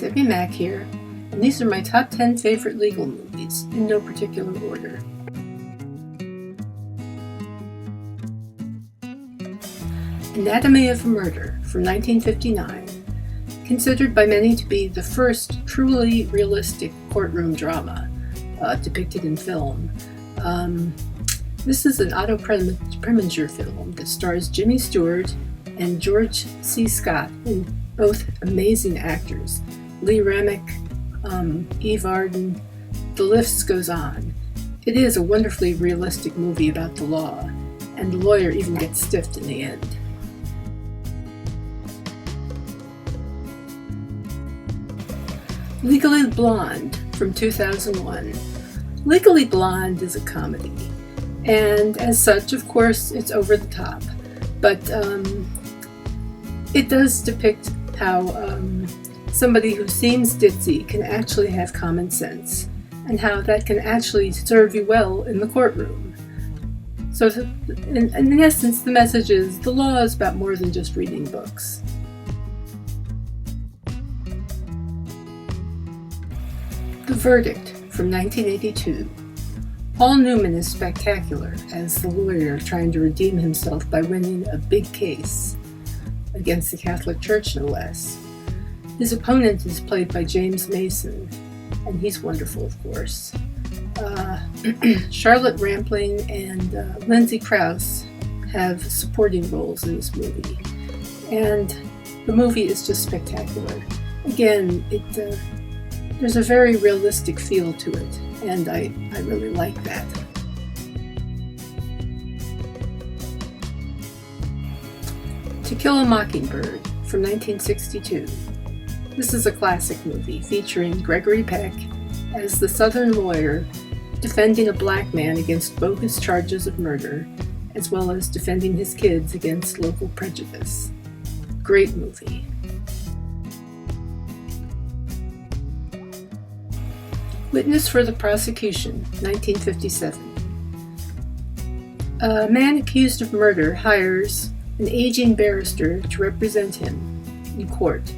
Debbie Mack here, and these are my top 10 favorite legal movies, in no particular order. Anatomy of a Murder from 1959, considered by many to be the first truly realistic courtroom drama depicted in film. This is an Otto Preminger film that stars Jimmy Stewart and George C. Scott, in both amazing actors. Lee Remick, Eve Arden, the list goes on. It is a wonderfully realistic movie about the law, and the lawyer even gets stiffed in the end. Legally Blonde from 2001. Legally Blonde is a comedy, and as such, of course, it's over the top, but it does depict how somebody who seems ditzy can actually have common sense, and how that can actually serve you well in the courtroom. So in essence, the message is the law is about more than just reading books. The Verdict from 1982. Paul Newman is spectacular as the lawyer trying to redeem himself by winning a big case against the Catholic Church, no less. His opponent is played by James Mason, and he's wonderful, of course. Charlotte Rampling and Lindsay Krause have supporting roles in this movie, and the movie is just spectacular. Again, there's a very realistic feel to it, and I really like that. To Kill a Mockingbird from 1962. This is a classic movie featuring Gregory Peck as the Southern lawyer defending a black man against bogus charges of murder, as well as defending his kids against local prejudice. Great movie. Witness for the Prosecution, 1957. A man accused of murder hires an aging barrister to represent him in court.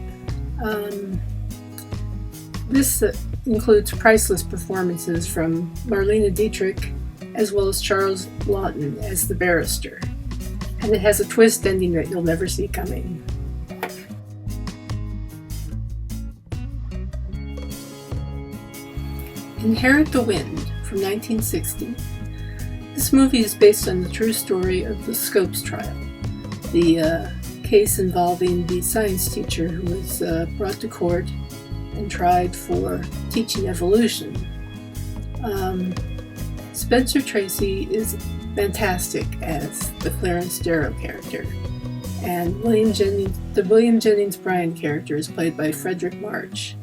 This includes priceless performances from Marlene Dietrich as well as Charles Laughton as the barrister. And it has a twist ending that you'll never see coming. Inherit the Wind from 1960. This movie is based on the true story of the Scopes trial, the case involving the science teacher who was brought to court and tried for teaching evolution. Spencer Tracy is fantastic as the Clarence Darrow character, and the William Jennings Bryan character is played by Frederick March.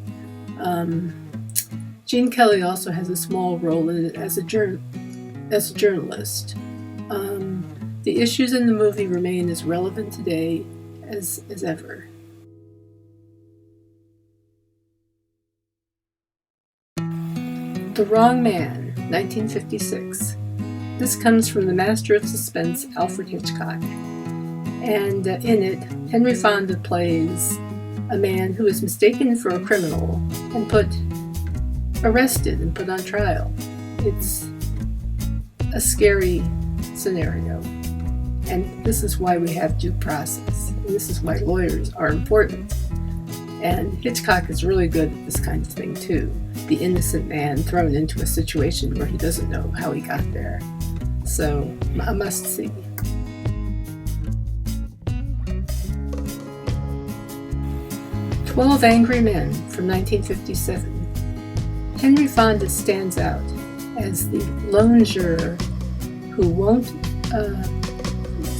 Gene Kelly also has a small role in it as a journalist. The issues in the movie remain as relevant today as ever. The Wrong Man, 1956. This comes from the master of suspense, Alfred Hitchcock. And in it, Henry Fonda plays a man who is mistaken for a criminal and arrested and put on trial. It's a scary scenario, and this is why we have due process, and this is why lawyers are important. And Hitchcock is really good at this kind of thing too, the innocent man thrown into a situation where he doesn't know how he got there. So, a must-see. "12 Angry Men" from 1957. Henry Fonda stands out as the lone juror who won't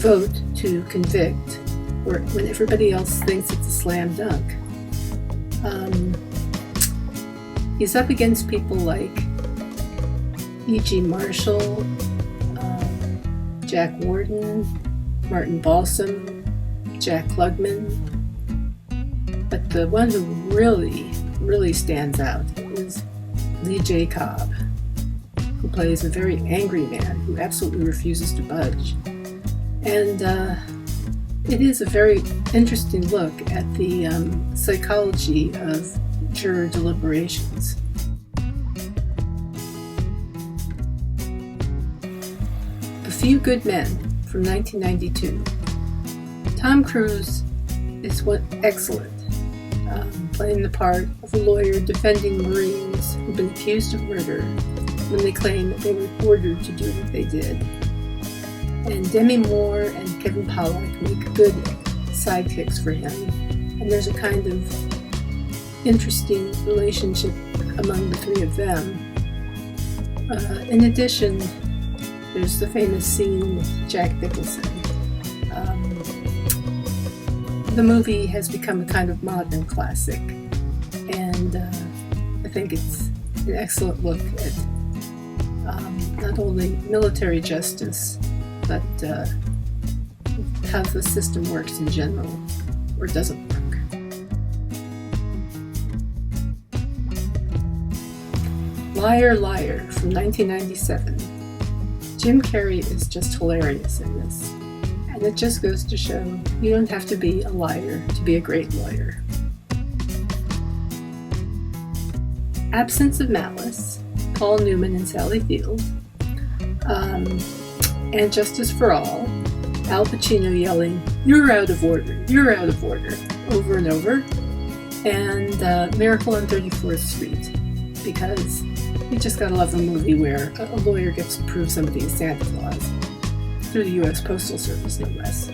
vote to convict when everybody else thinks it's a slam dunk. He's up against people like E.G. Marshall, Jack Warden, Martin Balsam, Jack Klugman. But the one who really stands out is Lee J. Cobb, who plays a very angry man who absolutely refuses to budge. And it is a very interesting look at the psychology of juror deliberations. A Few Good Men from 1992. Tom Cruise is excellent, playing the part of a lawyer defending Marines who've been accused of murder when they claim that they were ordered to do what they did. And Demi Moore and Kevin Pollak make good sidekicks for him, and there's a kind of interesting relationship among the three of them. In addition, there's the famous scene with Jack Nicholson. The movie has become a kind of modern classic, and I think it's an excellent look at not only military justice, but how the system works in general, or doesn't work. Liar, Liar from 1997. Jim Carrey is just hilarious in this, and it just goes to show you don't have to be a liar to be a great lawyer. Absence of Malice, Paul Newman and Sally Field. And Justice for All, Al Pacino yelling, "You're out of order, you're out of order," over and over. And Miracle on 34th Street, because you just gotta love a movie where a lawyer gets to prove somebody is Santa Claus, through the U.S. Postal Service, no less.